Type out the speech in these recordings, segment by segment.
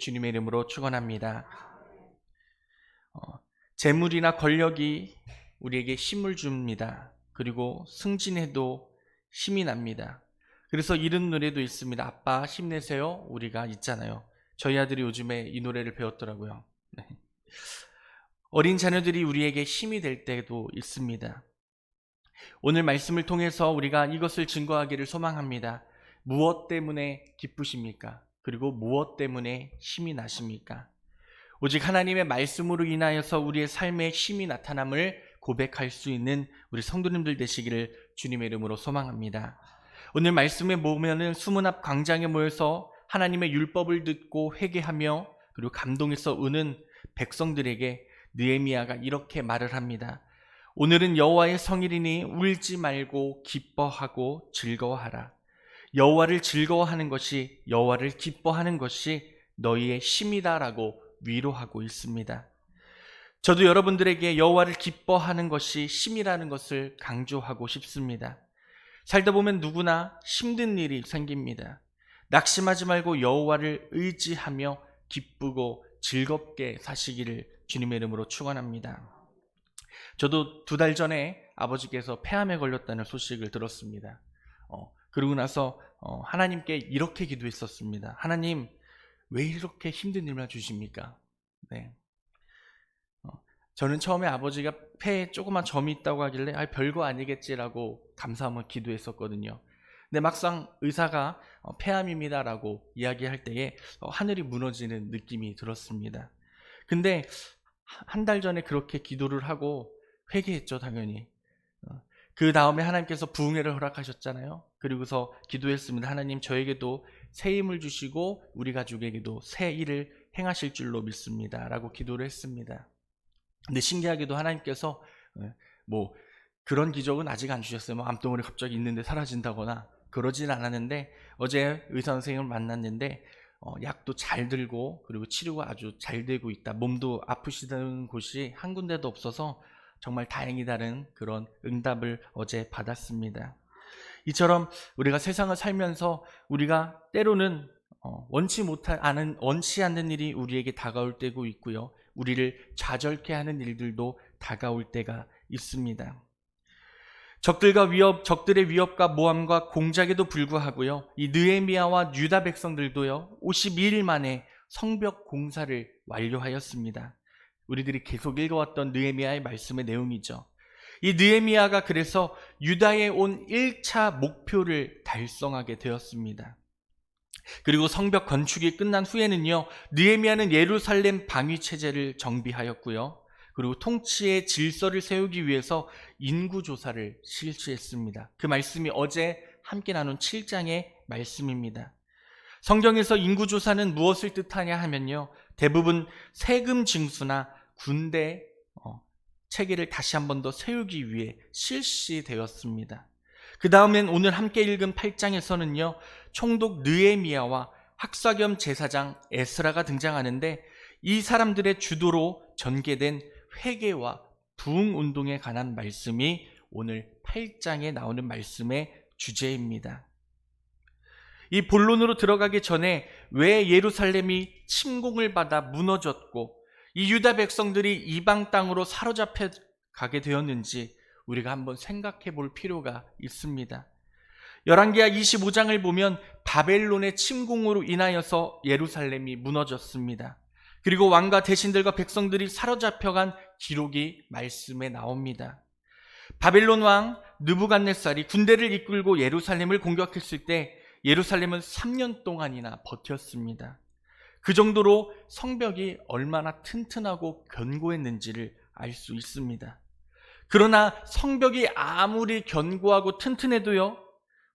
주님의 이름으로 축원합니다. 재물이나 권력이 우리에게 힘을 줍니다. 그리고 승진해도 힘이 납니다. 그래서 이런 노래도 있습니다. 아빠 힘내세요. 우리가 있잖아요. 저희 아들이 요즘에 이 노래를 배웠더라고요. 네. 어린 자녀들이 우리에게 힘이 될 때도 있습니다. 오늘 말씀을 통해서 우리가 이것을 증거하기를 소망합니다. 무엇 때문에 기쁘십니까? 그리고 무엇 때문에 힘이 나십니까? 오직 하나님의 말씀으로 인하여서 우리의 삶에 힘이 나타남을 고백할 수 있는 우리 성도님들 되시기를 주님의 이름으로 소망합니다. 오늘 말씀에 보면은 수문 앞 광장에 모여서 하나님의 율법을 듣고 회개하며 그리고 감동에서 우는 백성들에게 느헤미야가 이렇게 말을 합니다. 오늘은 여호와의 성일이니 울지 말고 기뻐하고 즐거워하라. 여호와를 즐거워하는 것이, 여호와를 기뻐하는 것이 너희의 힘이다라고 위로하고 있습니다. 저도 여러분들에게 여호와를 기뻐하는 것이 힘이라는 것을 강조하고 싶습니다. 살다 보면 누구나 힘든 일이 생깁니다. 낙심하지 말고 여호와를 의지하며 기쁘고 즐겁게 사시기를 주님의 이름으로 축원합니다. 저도 2달 전에 아버지께서 폐암에 걸렸다는 소식을 들었습니다. 그러고 나서 하나님께 이렇게 기도했었습니다. 하나님, 왜 이렇게 힘든 일만 주십니까? 네. 저는 처음에 아버지가 폐에 조그만 점이 있다고 하길래 별거 아니겠지라고 감사함을 기도했었거든요. 근데 막상 의사가 폐암입니다라고 이야기할 때에 하늘이 무너지는 느낌이 들었습니다. 근데 한 달 전에 그렇게 기도를 하고 회개했죠, 당연히. 그 다음에 하나님께서 부흥회를 허락하셨잖아요. 그리고서 기도했습니다. 하나님, 저에게도 새 힘을 주시고 우리 가족에게도 새 일을 행하실 줄로 믿습니다 라고 기도를 했습니다. 근데 신기하게도 하나님께서 그런 기적은 아직 안 주셨어요. 암덩어리 갑자기 있는데 사라진다거나 그러진 않았는데, 어제 의사 선생님을 만났는데 약도 잘 들고 그리고 치료가 아주 잘 되고 있다. 몸도 아프시다는 곳이 한 군데도 없어서 정말 다행이다는 그런 응답을 어제 받았습니다. 이처럼 우리가 세상을 살면서 우리가 때로는 원치 않는 일이 우리에게 다가올 때도 있고요. 우리를 좌절케 하는 일들도 다가올 때가 있습니다. 적들의 위협과 모함과 공작에도 불구하고요, 이 느헤미야와 유다 백성들도요 52일 만에 성벽 공사를 완료하였습니다. 우리들이 계속 읽어왔던 느헤미야의 말씀의 내용이죠. 이 느헤미야가 그래서 유다에 온 1차 목표를 달성하게 되었습니다. 그리고 성벽 건축이 끝난 후에는요, 느헤미야는 예루살렘 방위 체제를 정비하였고요, 그리고 통치의 질서를 세우기 위해서 인구조사를 실시했습니다. 그 말씀이 어제 함께 나눈 7장의 말씀입니다. 성경에서 인구조사는 무엇을 뜻하냐 하면요, 대부분 세금 징수나 군대 체계를 다시 한 번 더 세우기 위해 실시되었습니다. 그 다음엔 오늘 함께 읽은 8장에서는요, 총독 느헤미야와 학사겸 제사장 에스라가 등장하는데, 이 사람들의 주도로 전개된 회개와 부흥운동에 관한 말씀이 오늘 8장에 나오는 말씀의 주제입니다. 이 본론으로 들어가기 전에 왜 예루살렘이 침공을 받아 무너졌고 이 유다 백성들이 이방 땅으로 사로잡혀 가게 되었는지 우리가 한번 생각해 볼 필요가 있습니다. 열왕기하 25장을 보면 바벨론의 침공으로 인하여서 예루살렘이 무너졌습니다. 그리고 왕과 대신들과 백성들이 사로잡혀간 기록이 말씀에 나옵니다. 바벨론 왕 느부갓네살이 군대를 이끌고 예루살렘을 공격했을 때 예루살렘은 3년 동안이나 버텼습니다. 그 정도로 성벽이 얼마나 튼튼하고 견고했는지를 알 수 있습니다. 그러나 성벽이 아무리 견고하고 튼튼해도요,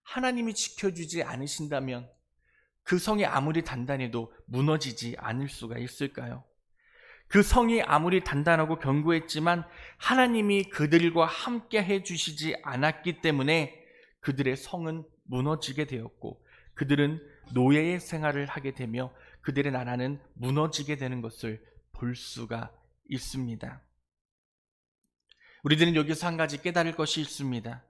하나님이 지켜주지 않으신다면 그 성이 아무리 단단해도 무너지지 않을 수가 있을까요? 그 성이 아무리 단단하고 견고했지만 하나님이 그들과 함께 해주시지 않았기 때문에 그들의 성은 무너지게 되었고 그들은 노예의 생활을 하게 되며 그들의 나라는 무너지게 되는 것을 볼 수가 있습니다. 우리들은 여기서 한 가지 깨달을 것이 있습니다.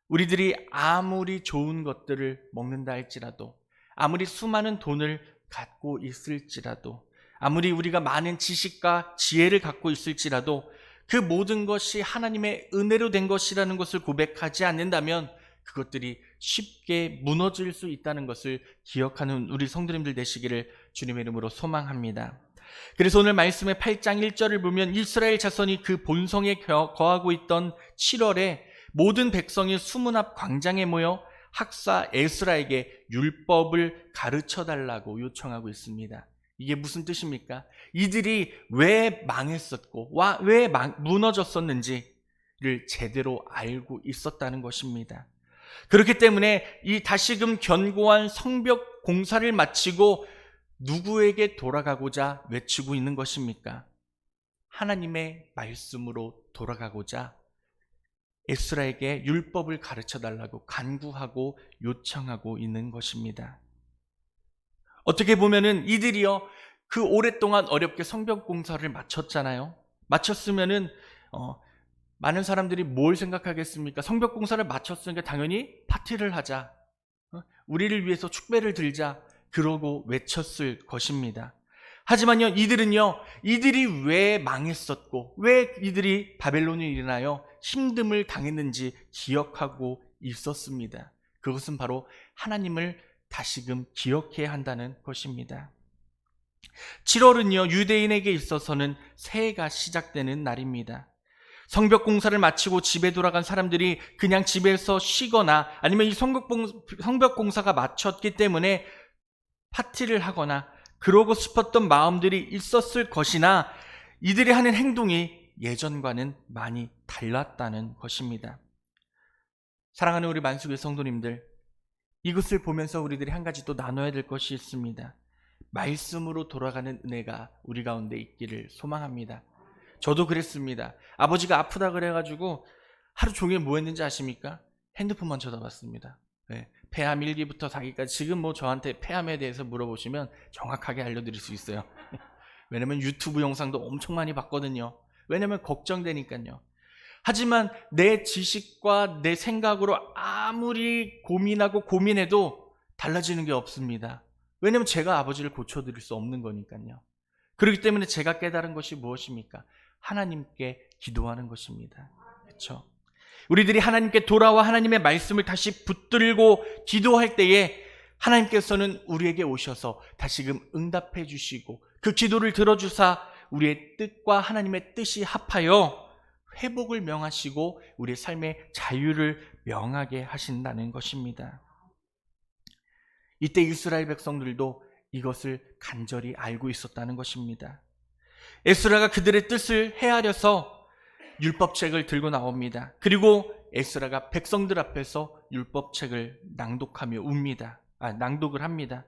우리들이 아무리 좋은 것들을 먹는다 할지라도, 아무리 수많은 돈을 갖고 있을지라도, 아무리 우리가 많은 지식과 지혜를 갖고 있을지라도 그 모든 것이 하나님의 은혜로 된 것이라는 것을 고백하지 않는다면 그것들이 쉽게 무너질 수 있다는 것을 기억하는 우리 성도님들 되시기를 주님의 이름으로 소망합니다. 그래서 오늘 말씀의 8장 1절을 보면 이스라엘 자손이 그 본성에 거하고 있던 7월에 모든 백성이 수문 앞 광장에 모여 학사 에스라에게 율법을 가르쳐달라고 요청하고 있습니다. 이게 무슨 뜻입니까? 이들이 왜 망했었고 왜 무너졌었는지를 제대로 알고 있었다는 것입니다. 그렇기 때문에 이 다시금 견고한 성벽 공사를 마치고 누구에게 돌아가고자 외치고 있는 것입니까? 하나님의 말씀으로 돌아가고자 에스라에게 율법을 가르쳐달라고 간구하고 요청하고 있는 것입니다. 어떻게 보면은 이들이요, 그 오랫동안 어렵게 성벽 공사를 마쳤잖아요. 마쳤으면은 많은 사람들이 뭘 생각하겠습니까? 성벽 공사를 마쳤으니까 당연히 파티를 하자, 우리를 위해서 축배를 들자, 그러고 외쳤을 것입니다. 하지만요, 이들이 왜 망했었고 왜 이들이 바벨론에 일어나요 힘듦을 당했는지 기억하고 있었습니다. 그것은 바로 하나님을 다시금 기억해야 한다는 것입니다. 7월은요, 유대인에게 있어서는 새해가 시작되는 날입니다. 성벽 공사를 마치고 집에 돌아간 사람들이 그냥 집에서 쉬거나 아니면 이 성벽 공사가 마쳤기 때문에 파티를 하거나 그러고 싶었던 마음들이 있었을 것이나 이들이 하는 행동이 예전과는 많이 달랐다는 것입니다. 사랑하는 우리 만수교회 성도님들, 이것을 보면서 우리들이 한 가지 또 나눠야 될 것이 있습니다. 말씀으로 돌아가는 은혜가 우리 가운데 있기를 소망합니다. 저도 그랬습니다. 아버지가 아프다 그래가지고 하루 종일 뭐 했는지 아십니까? 핸드폰만 쳐다봤습니다. 네. 폐암 1기부터 4기까지 지금 뭐 저한테 폐암에 대해서 물어보시면 정확하게 알려드릴 수 있어요. 왜냐면 유튜브 영상도 엄청 많이 봤거든요. 왜냐면 걱정되니까요. 하지만 내 지식과 내 생각으로 아무리 고민하고 고민해도 달라지는 게 없습니다. 왜냐면 제가 아버지를 고쳐드릴 수 없는 거니까요. 그렇기 때문에 제가 깨달은 것이 무엇입니까? 하나님께 기도하는 것입니다. 그렇죠? 우리들이 하나님께 돌아와 하나님의 말씀을 다시 붙들고 기도할 때에 하나님께서는 우리에게 오셔서 다시금 응답해 주시고 그 기도를 들어주사 우리의 뜻과 하나님의 뜻이 합하여 회복을 명하시고 우리의 삶의 자유를 명하게 하신다는 것입니다. 이때 이스라엘 백성들도 이것을 간절히 알고 있었다는 것입니다. 에스라가 그들의 뜻을 헤아려서 율법책을 들고 나옵니다. 그리고 에스라가 백성들 앞에서 율법책을 낭독을 합니다.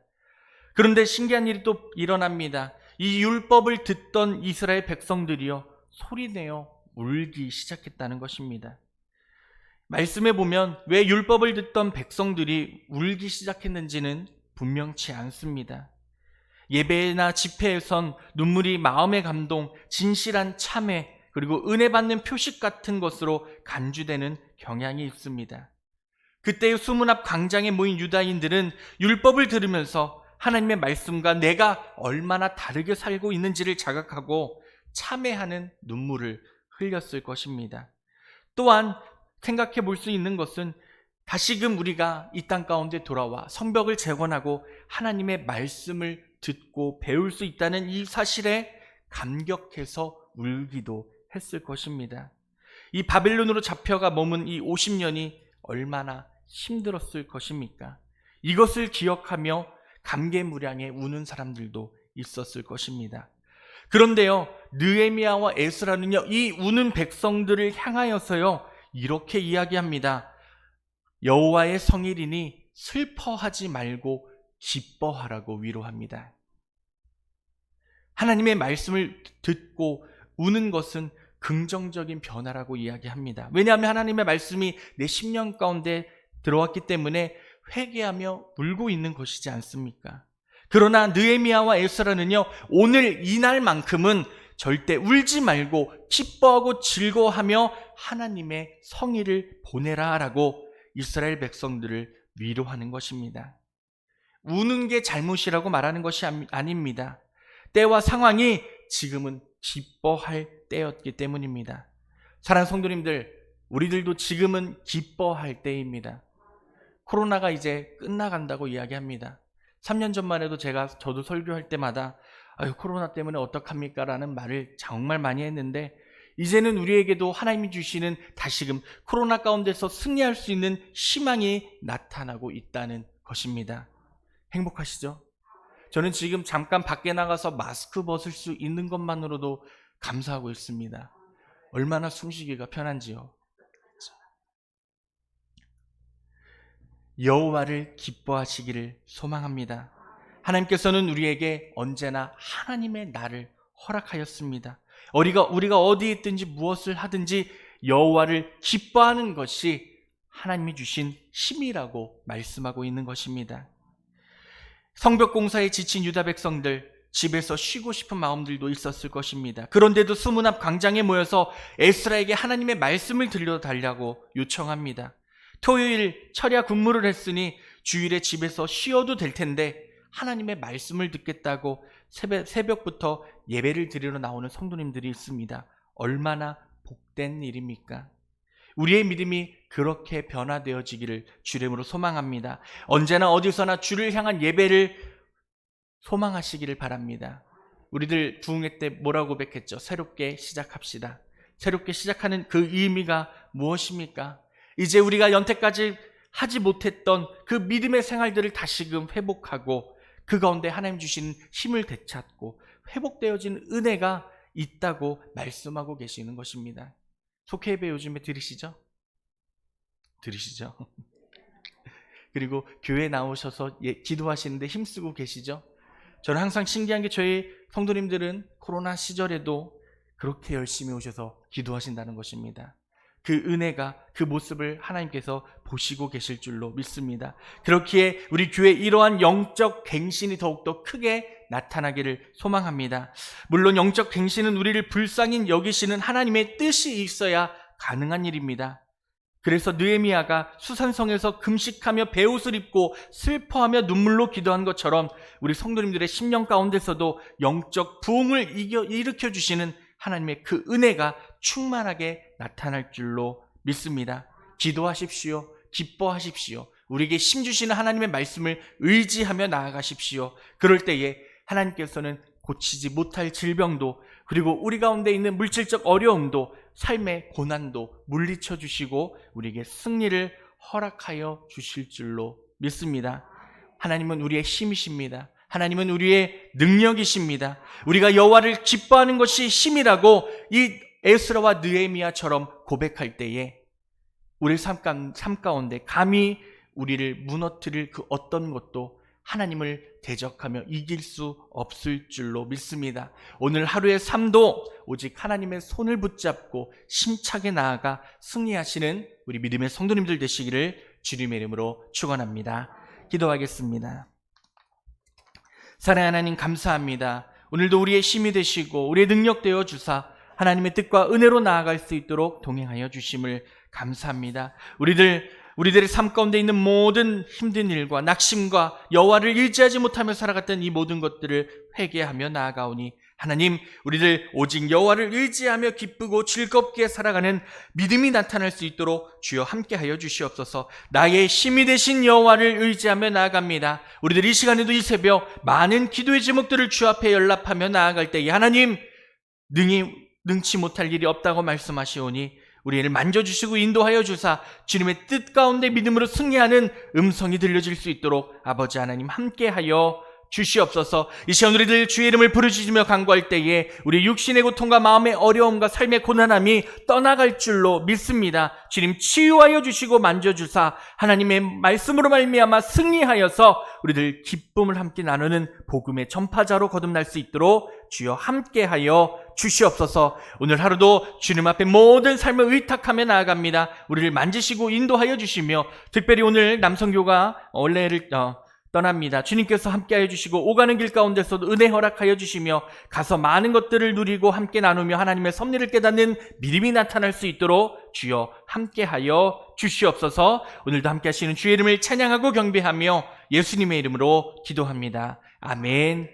그런데 신기한 일이 또 일어납니다. 이 율법을 듣던 이스라엘 백성들이요, 소리내어 울기 시작했다는 것입니다. 말씀에 보면 왜 율법을 듣던 백성들이 울기 시작했는지는 분명치 않습니다. 예배나 집회에선 눈물이 마음의 감동, 진실한 참회, 그리고 은혜 받는 표식 같은 것으로 간주되는 경향이 있습니다. 그때의 수문 앞 광장에 모인 유다인들은 율법을 들으면서 하나님의 말씀과 내가 얼마나 다르게 살고 있는지를 자각하고 참회하는 눈물을 흘렸을 것입니다. 또한 생각해 볼 수 있는 것은 다시금 우리가 이 땅 가운데 돌아와 성벽을 재건하고 하나님의 말씀을 듣고 배울 수 있다는 이 사실에 감격해서 울기도 했을 것입니다. 이 바벨론으로 잡혀가 머문 이 50년이 얼마나 힘들었을 것입니까? 이것을 기억하며 감개무량에 우는 사람들도 있었을 것입니다. 그런데요, 느헤미야와 에스라는요, 이 우는 백성들을 향하여서요, 이렇게 이야기합니다. 여호와의 성일이니 슬퍼하지 말고 기뻐하라고 위로합니다. 하나님의 말씀을 듣고 우는 것은 긍정적인 변화라고 이야기합니다. 왜냐하면 하나님의 말씀이 내 심령 가운데 들어왔기 때문에 회개하며 울고 있는 것이지 않습니까? 그러나 느헤미야와 에스라는요, 오늘 이날만큼은 절대 울지 말고 기뻐하고 즐거워하며 하나님의 성의를 보내라 라고 이스라엘 백성들을 위로하는 것입니다. 우는 게 잘못이라고 말하는 것이 아닙니다. 때와 상황이 지금은 기뻐할 때였기 때문입니다. 사랑하는 성도님들, 우리들도 지금은 기뻐할 때입니다. 코로나가 이제 끝나간다고 이야기합니다. 3년 전만 해도 저도 설교할 때마다 아유, 코로나 때문에 어떡합니까? 라는 말을 정말 많이 했는데, 이제는 우리에게도 하나님이 주시는 다시금 코로나 가운데서 승리할 수 있는 희망이 나타나고 있다는 것입니다. 행복하시죠? 저는 지금 잠깐 밖에 나가서 마스크 벗을 수 있는 것만으로도 감사하고 있습니다. 얼마나 숨쉬기가 편한지요. 여호와를 기뻐하시기를 소망합니다. 하나님께서는 우리에게 언제나 하나님의 날을 허락하였습니다. 우리가 어디에 있든지 무엇을 하든지 여호와를 기뻐하는 것이 하나님이 주신 힘이라고 말씀하고 있는 것입니다. 성벽 공사에 지친 유다 백성들, 집에서 쉬고 싶은 마음들도 있었을 것입니다. 그런데도 수문 앞 광장에 모여서 에스라에게 하나님의 말씀을 들려달라고 요청합니다. 토요일 철야 근무를 했으니 주일에 집에서 쉬어도 될 텐데 하나님의 말씀을 듣겠다고 새벽부터 예배를 드리러 나오는 성도님들이 있습니다. 얼마나 복된 일입니까? 우리의 믿음이 그렇게 변화되어지기를 주님으로 소망합니다. 언제나 어디서나 주를 향한 예배를 소망하시기를 바랍니다. 우리들 부흥회 때 뭐라고 고백했죠? 새롭게 시작합시다. 새롭게 시작하는 그 의미가 무엇입니까? 이제 우리가 연태까지 하지 못했던 그 믿음의 생활들을 다시금 회복하고 그 가운데 하나님 주신 힘을 되찾고 회복되어진 은혜가 있다고 말씀하고 계시는 것입니다. 속회 예배 요즘에 들으시죠? 그리고 교회 나오셔서 기도하시는데 힘쓰고 계시죠? 저는 항상 신기한 게 저희 성도님들은 코로나 시절에도 그렇게 열심히 오셔서 기도하신다는 것입니다. 그 은혜가, 그 모습을 하나님께서 보시고 계실 줄로 믿습니다. 그렇기에 우리 교회 이러한 영적 갱신이 더욱더 크게 나타나기를 소망합니다. 물론 영적 갱신은 우리를 불쌍히 여기시는 하나님의 뜻이 있어야 가능한 일입니다. 그래서 느헤미야가 수산성에서 금식하며 베옷을 입고 슬퍼하며 눈물로 기도한 것처럼 우리 성도님들의 심령 가운데서도 영적 부흥을 일으켜 주시는 하나님의 그 은혜가 충만하게 나타날 줄로 믿습니다. 기도하십시오. 기뻐하십시오. 우리에게 힘 주시는 하나님의 말씀을 의지하며 나아가십시오. 그럴 때에 하나님께서는 고치지 못할 질병도, 그리고 우리 가운데 있는 물질적 어려움도, 삶의 고난도 물리쳐 주시고 우리에게 승리를 허락하여 주실 줄로 믿습니다. 하나님은 우리의 힘이십니다. 하나님은 우리의 능력이십니다. 우리가 여호와를 기뻐하는 것이 힘이라고 이 에스라와 느헤미야처럼 고백할 때에 우리 삶 가운데 감히 우리를 무너뜨릴 그 어떤 것도 하나님을 대적하며 이길 수 없을 줄로 믿습니다. 오늘 하루의 삶도 오직 하나님의 손을 붙잡고 힘차게 나아가 승리하시는 우리 믿음의 성도님들 되시기를 주님의 이름으로 축원합니다. 기도하겠습니다. 사랑하는 하나님, 감사합니다. 오늘도 우리의 힘이 되시고 우리의 능력 되어 주사 하나님의 뜻과 은혜로 나아갈 수 있도록 동행하여 주심을 감사합니다. 우리들의 삶 가운데 있는 모든 힘든 일과 낙심과 여호와를 의지하지 못하며 살아갔던 이 모든 것들을 회개하며 나아가오니 하나님, 우리들 오직 여호와를 의지하며 기쁘고 즐겁게 살아가는 믿음이 나타날 수 있도록 주여 함께하여 주시옵소서. 나의 힘이 되신 여호와를 의지하며 나아갑니다. 우리들 이 시간에도 이 새벽 많은 기도의 제목들을 주 앞에 연락하며 나아갈 때에 하나님, 능치 못할 일이 없다고 말씀하시오니 우리를 만져주시고 인도하여 주사 주님의 뜻 가운데 믿음으로 승리하는 음성이 들려질 수 있도록 아버지 하나님 함께하여 주시옵소서. 이 시간 우리들 주의 이름을 부르짖으며 간구할 때에 우리 육신의 고통과 마음의 어려움과 삶의 고난함이 떠나갈 줄로 믿습니다. 주님 치유하여 주시고 만져주사 하나님의 말씀으로 말미암아 승리하여서 우리들 기쁨을 함께 나누는 복음의 전파자로 거듭날 수 있도록 주여 함께하여 주시옵소서. 오늘 하루도 주님 앞에 모든 삶을 의탁하며 나아갑니다. 우리를 만지시고 인도하여 주시며 특별히 오늘 남성교가 원래를 떠납니다. 주님께서 함께하여 주시고 오가는 길 가운데서도 은혜 허락하여 주시며 가서 많은 것들을 누리고 함께 나누며 하나님의 섭리를 깨닫는 믿음이 나타날 수 있도록 주여 함께하여 주시옵소서. 오늘도 함께 하시는 주의 이름을 찬양하고 경배하며 예수님의 이름으로 기도합니다. 아멘.